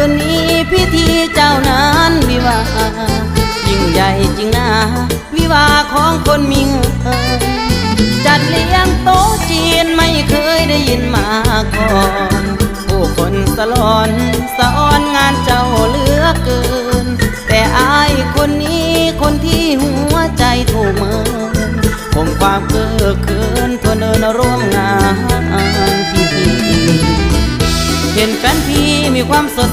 นนี้พิธีเจ้านานวิวายิ่งใหญ่จริงนะวิวาของคนมีเงินจัดเลี้ยงโต๊ะจีนไม่เคยได้ยินมาก่อนผู้คนสลอนสะอ้อนงานเจ้าเหลือเกินแต่อายคนนี้คนที่หัวใจถูกเมินคงความเก้อเขินทนเดินร่วมงานพิธีเห็นแฟนพี่มีความสด